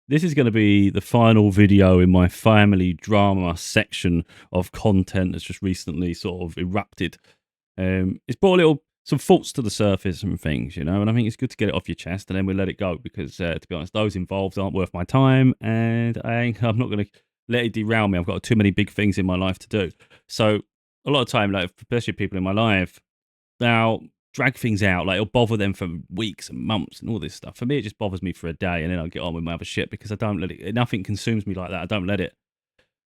This is going to be the final video in my family drama section of content that's just recently sort of erupted. It's brought some thoughts to the surface and things, and I think it's good to get it off your chest and then we'll let it go because, to be honest, those involved aren't worth my time and I'm not going to let it derail me. I've got too many big things in my life to do. So a lot of time, like especially people in my life, now drag things out, like it'll bother them for weeks and months and all this stuff. For me, it just bothers me for a day, and then I'll get on with my other shit because I don't let it. Nothing consumes me like that. I don't let it.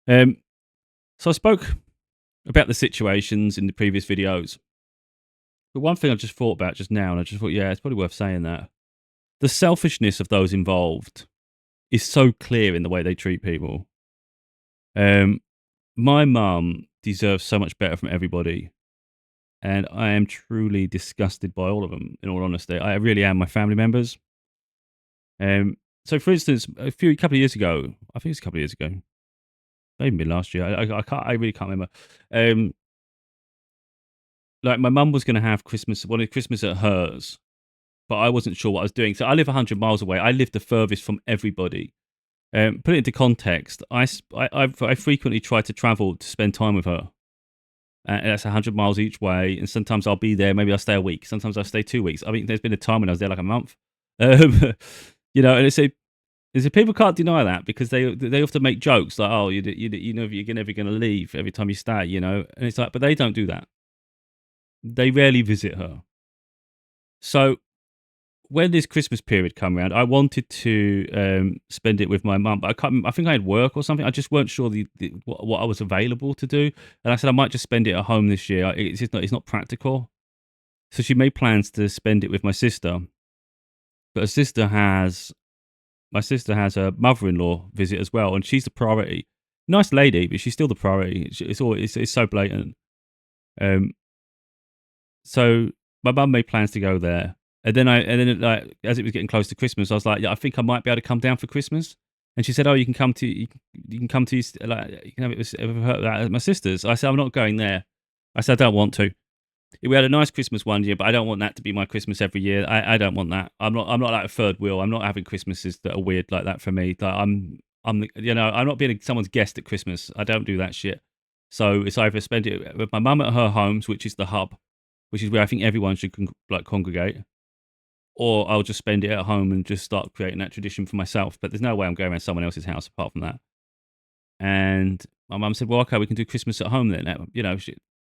Um, so I spoke about the situations in the previous videos, but one thing I just thought about just now, and I just thought, yeah, it's probably worth saying that the selfishness of those involved is so clear in the way they treat people. My mum deserves so much better from everybody. And I am truly disgusted by all of them, in all honesty. I really am, my family members. So, for instance, couple of years ago, I think it's a couple of years ago, maybe last year. I really can't remember. Um, like my mum was going to have Christmas at hers, but I wasn't sure what I was doing. So I live 100 miles away. I live the furthest from everybody. Put it into context. I frequently try to travel to spend time with her. And that's 100 miles each way. And sometimes I'll be there. Maybe I'll stay a week. Sometimes I'll stay 2 weeks. I mean, there's been a time when I was there like a month. Um, and it's a people can't deny that because they often make jokes like, oh, you know, you're never going to leave every time you stay, And it's like, but they don't do that. They rarely visit her. So when this Christmas period come around, I wanted to spend it with my mum, but I think I had work or something. I just weren't sure what I was available to do, and I said I might just spend it at home this year. It's not practical. So she made plans to spend it with my sister, but my sister has a mother-in-law visit as well, and she's the priority. Nice lady, but she's still the priority. It's so blatant. Um, so my mum made plans to go there, like as it was getting close to Christmas, I was like, yeah, I think I might be able to come down for Christmas. And she said, oh, you can come to like you can have it with at my sister's. I said, I'm not going there. I said, I don't want to. We had a nice Christmas one year, but I don't want that to be my Christmas every year. I don't want that. I'm not like a third wheel. I'm not having Christmases that are weird like that for me. Like I'm not being someone's guest at Christmas. I don't do that shit. So it's either spend it with my mum at her homes, which is the hub, which is where I think everyone should congregate, or I'll just spend it at home and just start creating that tradition for myself. But there's no way I'm going around someone else's house apart from that. And my mum said, well, okay, we can do Christmas at home then.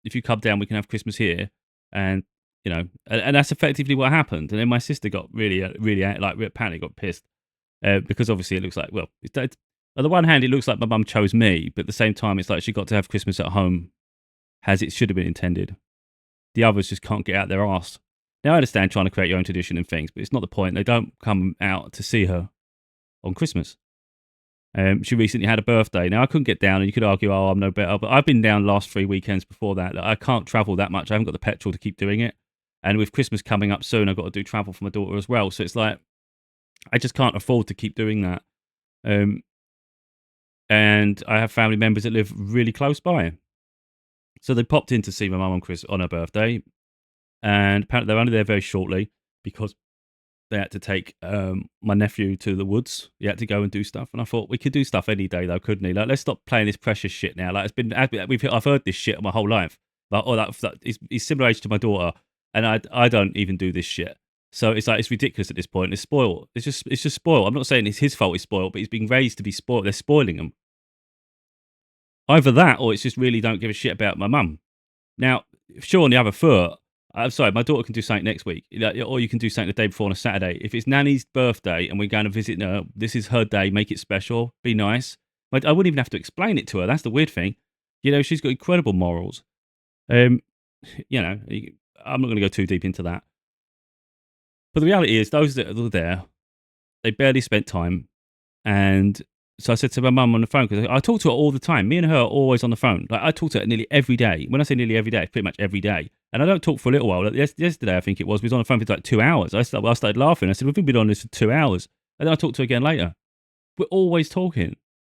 If you come down, we can have Christmas here. And, and that's effectively what happened. And then my sister got really, apparently got pissed because obviously it looks like, well, on the one hand, it looks like my mum chose me, but at the same time, it's like she got to have Christmas at home as it should have been intended. The others just can't get out their arse. Now, I understand trying to create your own tradition and things, but it's not the point. They don't come out to see her on Christmas. She recently had a birthday. Now, I couldn't get down, and you could argue, oh, I'm no better. But I've been down last 3 weekends before that. Like, I can't travel that much. I haven't got the petrol to keep doing it. And with Christmas coming up soon, I've got to do travel for my daughter as well. So it's like, I just can't afford to keep doing that. And I have family members that live really close by. So they popped in to see my mum on her birthday. And apparently they're only there very shortly because they had to take my nephew to the woods. He had to go and do stuff, and I thought we could do stuff any day, though, couldn't he? Like, let's stop playing this precious shit now. Like, I've heard this shit my whole life. Like, oh, he's similar age to my daughter, and I don't even do this shit. So it's like it's ridiculous at this point. It's spoiled. It's just spoiled. I'm not saying it's his fault he's spoiled, but he's being raised to be spoiled. They're spoiling him. Either that, or it's just really don't give a shit about my mum. Now, sure, on the other foot, I'm sorry, my daughter can do something next week, or you can do something the day before on a Saturday. If it's Nanny's birthday and we're going to visit her, this is her day, make it special, be nice. But I wouldn't even have to explain it to her. That's the weird thing. She's got incredible morals. I'm not going to go too deep into that. But the reality is, those that are there, they barely spent time. And so I said to my mum on the phone, because I talk to her all the time. Me and her are always on the phone. Like, I talk to her nearly every day. When I say nearly every day, it's pretty much every day. And I don't talk for a little while. Like yesterday, I think it was, we was on the phone for like 2 hours. I started laughing. I said, we've been on this for 2 hours. And then I talked to her again later. We're always talking.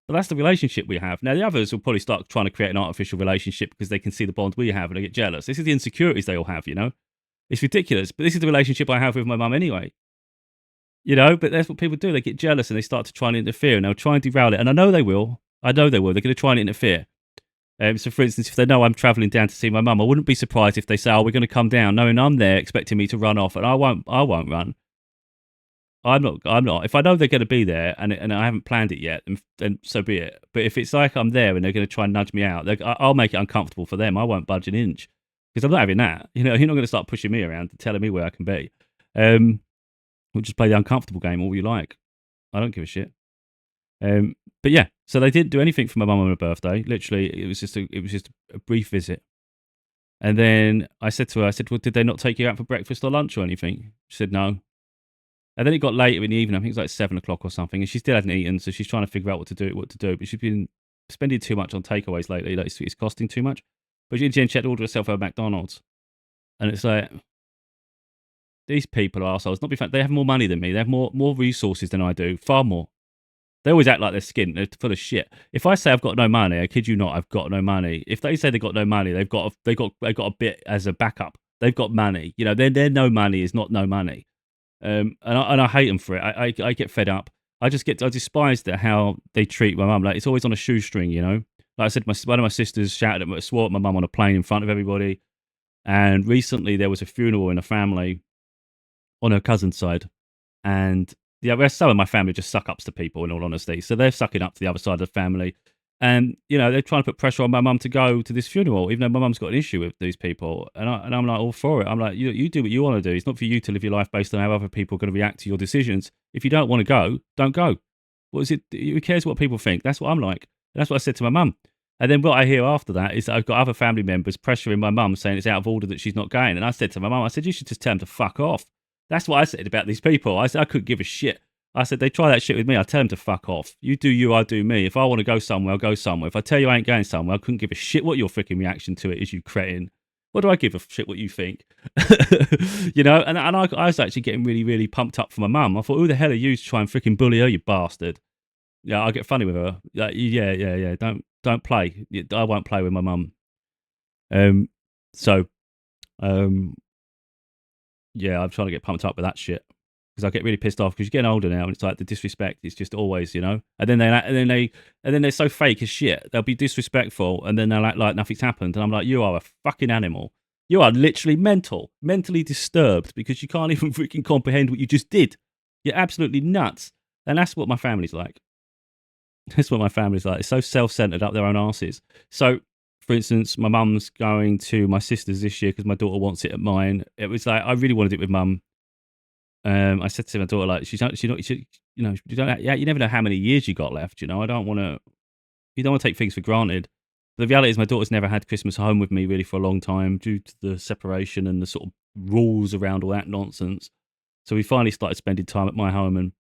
But that's the relationship we have. Now, the others will probably start trying to create an artificial relationship because they can see the bond we have and they get jealous. This is the insecurities they all have, It's ridiculous. But this is the relationship I have with my mum anyway. You know, but that's what people do. They get jealous and they start to try and interfere, and they'll try and derail it. And I know they will. I know they will. They're going to try and interfere. So, for instance, if they know I'm travelling down to see my mum, I wouldn't be surprised if they say, "Oh, we're going to come down," knowing I'm there, expecting me to run off, and I won't. I won't run. I'm not. I'm not. If I know they're going to be there and I haven't planned it yet, then so be it. But if it's like I'm there and they're going to try and nudge me out, I'll make it uncomfortable for them. I won't budge an inch because I'm not having that. You know, you're not going to start pushing me around and telling me where I can be. We'll just play the uncomfortable game all you like. I don't give a shit. But yeah, so they didn't do anything for my mum on her birthday. Literally, it was just a brief visit. And then I said to her, "Well, did they not take you out for breakfast or lunch or anything?" She said no. And then it got later in the evening. I think it was like 7 o'clock or something, and she still hadn't eaten. So she's trying to figure out what to do. But she's been spending too much on takeaways lately. Like it's costing too much. But she had to order herself a McDonald's, and it's like these people are assholes. Not be fact, they have more money than me. They have more resources than I do. Far more. They always act like they're skint. They're full of shit. If I say I've got no money, I kid you not, I've got no money. If they say they've got no money, they've got a bit as a backup. They've got money. You know, their no money is not no money. And I hate them for it. I get fed up. I despise how they treat my mum. Like it's always on a shoestring. You know, like I said, one of my sisters swore at my mum on a plane in front of everybody. And recently there was a funeral in a family on her cousin's side, and the rest, some of my family just suck ups to people, in all honesty. So they're sucking up to the other side of the family. And, you know, they're trying to put pressure on my mum to go to this funeral, even though my mum's got an issue with these people. And I'm like, all for it. I'm like, you do what you want to do. It's not for you to live your life based on how other people are going to react to your decisions. If you don't want to go, don't go. What is it? Who cares what people think? That's what I'm like. And that's what I said to my mum. And then what I hear after that is that I've got other family members pressuring my mum, saying it's out of order that she's not going. And I said to my mum, I said, you should just tell them to fuck off. That's what I said about these people. I said, I couldn't give a shit. I said, they try that shit with me. I tell them to fuck off. You do you, I do me. If I want to go somewhere, I'll go somewhere. If I tell you I ain't going somewhere, I couldn't give a shit what your freaking reaction to it is, you cretin. What do I give a shit what you think? You know, and I was actually getting really, really pumped up for my mum. I thought, who the hell are you to try and freaking bully her, you bastard? Yeah, I get funny with her. Like, yeah. Don't play. I won't play with my mum. So, yeah, I'm trying to get pumped up with that shit because I get really pissed off because you're getting older now, and it's like the disrespect is just always, you know. And then they're so fake as shit. They'll be disrespectful, and then they'll act like nothing's happened. And I'm like, you are a fucking animal. You are literally mentally disturbed because you can't even freaking comprehend what you just did. You're absolutely nuts. And that's what my family's like. That's what my family's like. It's so self-centered up their own asses. So, for instance, my mum's going to my sister's this year because my daughter wants it at mine. It was like I really wanted it with mum. I said to my daughter, like, you know, you never know how many years you got left. You know, you don't want to take things for granted. The reality is, my daughter's never had Christmas home with me really for a long time due to the separation and the sort of rules around all that nonsense. So we finally started spending time at my home, and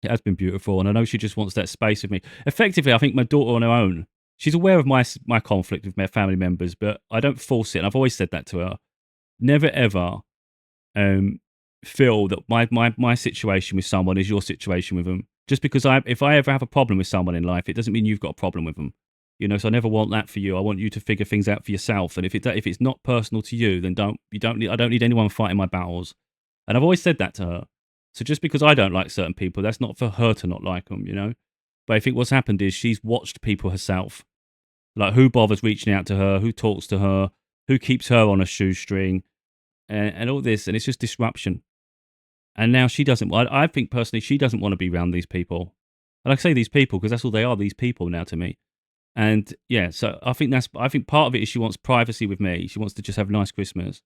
it has been beautiful. And I know she just wants that space with me. Effectively, I think my daughter on her own, she's aware of my conflict with my family members, but I don't force it. And I've always said that to her. Never ever feel that my situation with someone is your situation with them. Just because if I ever have a problem with someone in life, it doesn't mean you've got a problem with them. You know, so I never want that for you. I want you to figure things out for yourself. And if it's not personal to you, then I don't need anyone fighting my battles. And I've always said that to her. So just because I don't like certain people, that's not for her to not like them, you know. But I think what's happened is she's watched people herself, like who bothers reaching out to her, who talks to her, who keeps her on a shoestring, and all this, and it's just disruption. And now she doesn't. I think personally, she doesn't want to be around these people. And I say these people because that's all they are. These people now to me. And yeah, so I think part of it is she wants privacy with me. She wants to just have a nice Christmas.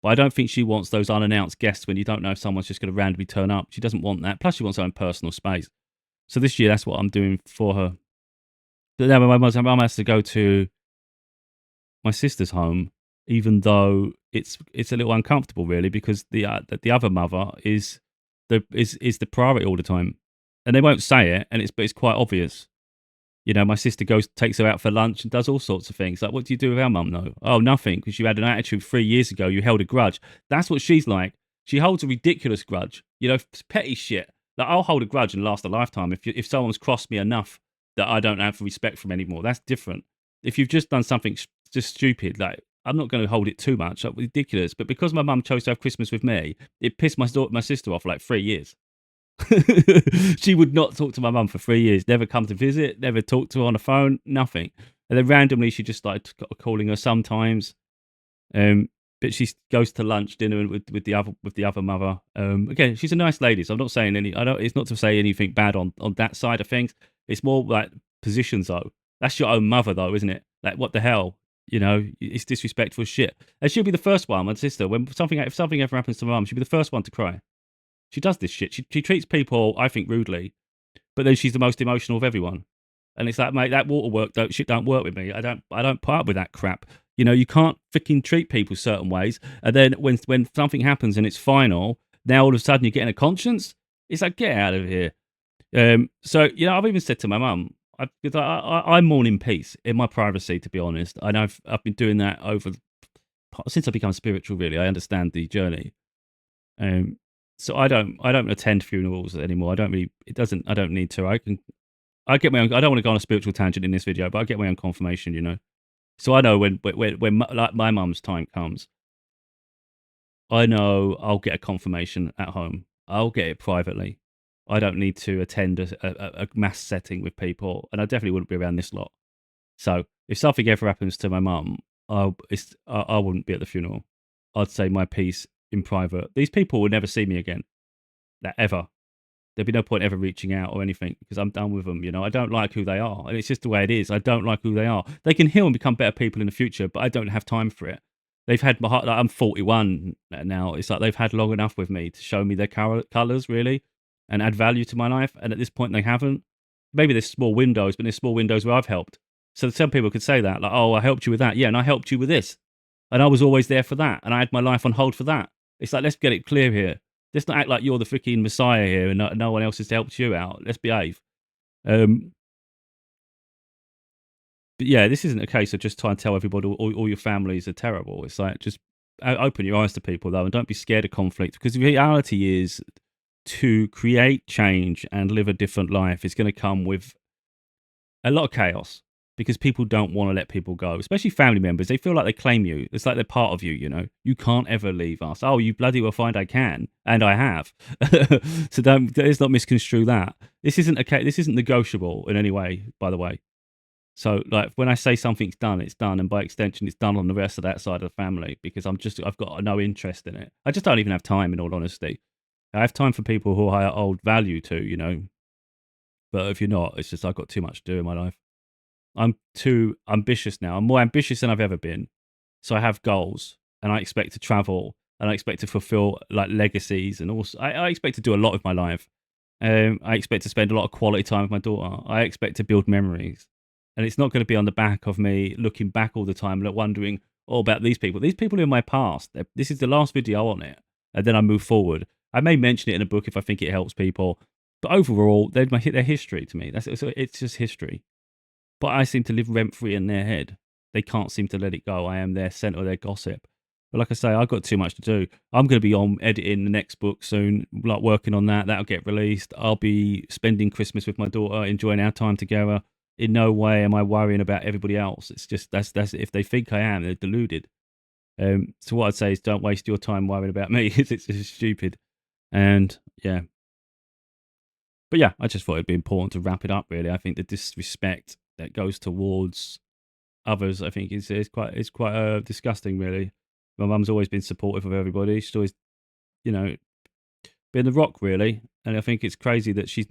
But I don't think she wants those unannounced guests when you don't know if someone's just going to randomly turn up. She doesn't want that. Plus, she wants her own personal space. So this year, that's what I'm doing for her. But now my mum has to go to my sister's home, even though it's a little uncomfortable, really, because the other mother is the priority all the time, and they won't say it, but it's quite obvious. You know, my sister takes her out for lunch and does all sorts of things. Like, what do you do with our mum? No, oh, nothing, because you had an attitude 3 years ago. You held a grudge. That's what she's like. She holds a ridiculous grudge. You know, petty shit. Like, I'll hold a grudge and last a lifetime if someone's crossed me enough that I don't have respect for them anymore. That's different. If you've just done something just stupid, like, I'm not going to hold it too much. Like, ridiculous. But because my mum chose to have Christmas with me, it pissed my sister off like 3 years. She would not talk to my mum for 3 years, never come to visit, never talk to her on the phone, nothing. And then randomly, she just started calling her sometimes. Um, but she goes to lunch, dinner with the other mother. Again, she's a nice lady, so I'm not saying any. I don't. It's not to say anything bad on that side of things. It's more like positions though. That's your own mother though, isn't it? Like what the hell? You know, it's disrespectful as shit. And she'll be the first one, my sister, when something if something ever happens to my mum, she'll be the first one to cry. She does this shit. She treats people, I think, rudely, but then she's the most emotional of everyone. And it's like, mate, that waterwork don't work with me. I don't put up with that crap. You know, you can't freaking treat people certain ways. And then when something happens and it's final, now all of a sudden you're getting a conscience. It's like, get out of here. So you know, I've even said to my mum, because I mourn in peace in my privacy. To be honest, and I've been doing that over since I become spiritual. Really, I understand the journey. Um, so I don't attend funerals anymore. I don't really. It doesn't. I don't need to. I get my own. I don't want to go on a spiritual tangent in this video, but I get my own confirmation. You know. So I know when like my mum's time comes, I know I'll get a confirmation at home. I'll get it privately. I don't need to attend a mass setting with people, and I definitely wouldn't be around this lot. So if something ever happens to my mum, I wouldn't be at the funeral. I'd say my piece in private. These people will never see me again, that ever. There'd be no point ever reaching out or anything because I'm done with them. You know, I don't like who they are, and it's just the way it is. I don't like who they are. They can heal and become better people in the future, but I don't have time for it. They've had my heart. Like, I'm 41 now. It's like they've had long enough with me to show me their colors really, and add value to my life. And at this point, they haven't. Maybe there's small windows, but there's small windows where I've helped. So some people could say that, like, "Oh, I helped you with that." Yeah, and I helped you with this, and I was always there for that, and I had my life on hold for that. It's like, let's get it clear here. Let's not act like you're the freaking messiah here and no one else has helped you out. Let's behave. Um, but yeah, this isn't a case of just trying to tell everybody all your families are terrible. It's like just open your eyes to people though, and don't be scared of conflict because the reality is to create change and live a different life is going to come with a lot of chaos because people don't want to let people go, especially family members. They feel like they claim you. It's like they're part of you, you know. You can't ever leave us. Oh, you bloody well find I can, and I have. So let's not misconstrue that. This isn't okay. This isn't negotiable in any way, by the way. So, like, when I say something's done, it's done, and by extension, it's done on the rest of that side of the family because I've got no interest in it. I just don't even have time, in all honesty. I have time for people who I hold value to, you know. But if you're not, it's just I've got too much to do in my life. I'm too ambitious now. I'm more ambitious than I've ever been. So I have goals and I expect to travel and I expect to fulfill like legacies and also I expect to do a lot with my life. I expect to spend a lot of quality time with my daughter. I expect to build memories. And it's not going to be on the back of me looking back all the time and wondering all about these people. These people are in my past. This is the last video on it. And then I move forward. I may mention it in a book if I think it helps people. But overall, they're history to me. It's just history. But I seem to live rent free in their head. They can't seem to let it go. I am their center of their gossip. But like I say, I've got too much to do. I'm going to be on editing the next book soon, like working on that. That'll get released. I'll be spending Christmas with my daughter, enjoying our time together. In no way am I worrying about everybody else. It's just that's if they think I am, they're deluded. So what I'd say is, don't waste your time worrying about me. It's just stupid. And yeah, but yeah, I just thought it'd be important to wrap it up. Really, I think the disrespect that goes towards others, I think is quite disgusting. Really, my mum's always been supportive of everybody. She's always, you know, been the rock really, and I think it's crazy that she's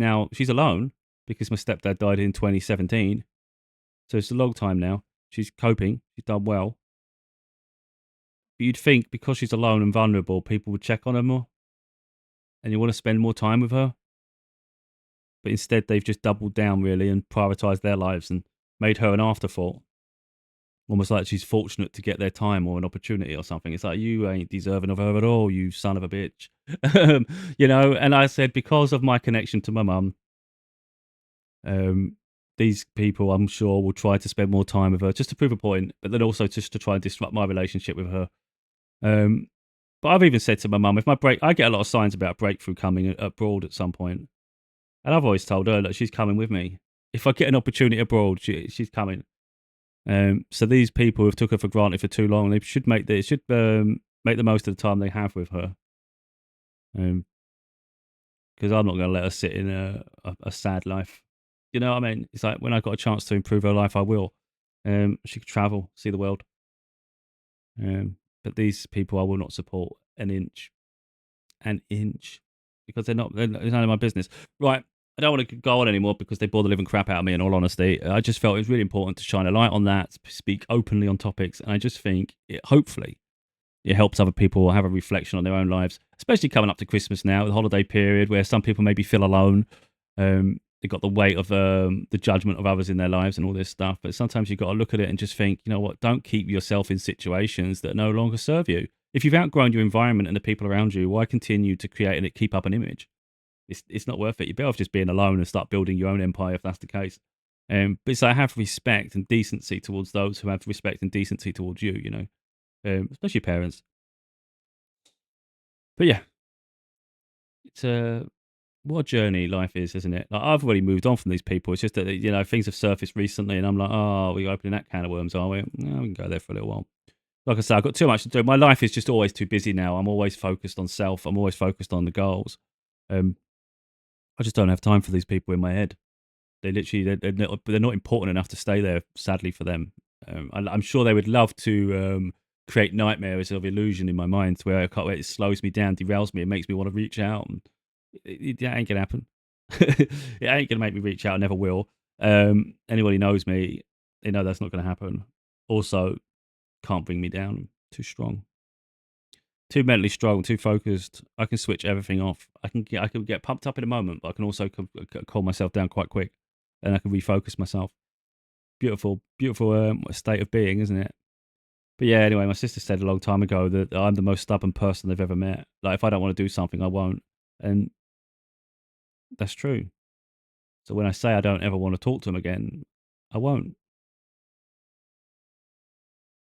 alone because my stepdad died in 2017, so it's a long time now. She's coping. She's done well. But you'd think because she's alone and vulnerable, people would check on her more, and you want to spend more time with her. But instead, they've just doubled down really and prioritized their lives and made her an afterthought. Almost like she's fortunate to get their time or an opportunity or something. It's like, you ain't deserving of her at all, you son of a bitch. You know, and I said, because of my connection to my mum, these people, I'm sure, will try to spend more time with her just to prove a point, but then also just to try and disrupt my relationship with her. Um, but I've even said to my mum, I get a lot of signs about breakthrough coming abroad at some point. And I've always told her that she's coming with me. If I get an opportunity abroad, she's coming. So these people who've took her for granted for too long, they should make the most of the time they have with her. Because because I'm not going to let her sit in a sad life. You know what I mean? It's like when I got a chance to improve her life, I will. She could travel, see the world. But these people, I will not support an inch, because it's none of my business. Right. I don't want to go on anymore because they bore the living crap out of me, in all honesty. I just felt it was really important to shine a light on that, speak openly on topics. And I just think hopefully it helps other people have a reflection on their own lives, especially coming up to Christmas now, the holiday period where some people maybe feel alone. They've got the weight of the judgment of others in their lives and all this stuff. But sometimes you've got to look at it and just think, you know what, don't keep yourself in situations that no longer serve you. If you've outgrown your environment and the people around you, why continue to create and keep up an image? It's not worth it. You're better off just being alone and start building your own empire if that's the case. But it's like, have respect and decency towards those who have respect and decency towards you, you know, especially parents. But yeah, it's what a journey life is, isn't it? Like, I've already moved on from these people. It's just that, you know, things have surfaced recently and I'm like, oh, we're opening that can of worms, are we? No, we can go there for a little while. Like I said, I've got too much to do. My life is just always too busy now. I'm always focused on self. I'm always focused on the goals. Um, I just don't have time for these people in my head. They literally, they're not important enough to stay there, sadly, for them. I'm sure they would love to create nightmares of illusion in my mind where it slows me down, derails me, it makes me want to reach out. And it ain't going to happen. It ain't going to make me reach out, never will. Anybody knows me, they know that's not going to happen. Also, can't bring me down. Too strong. Too mentally strong, too focused. I can switch everything off. I can get pumped up in a moment, but I can also calm myself down quite quick, and I can refocus myself. Beautiful, beautiful state of being, isn't it? But yeah, anyway, my sister said a long time ago that I'm the most stubborn person they've ever met. Like, if I don't want to do something, I won't, and that's true. So when I say I don't ever want to talk to them again, I won't.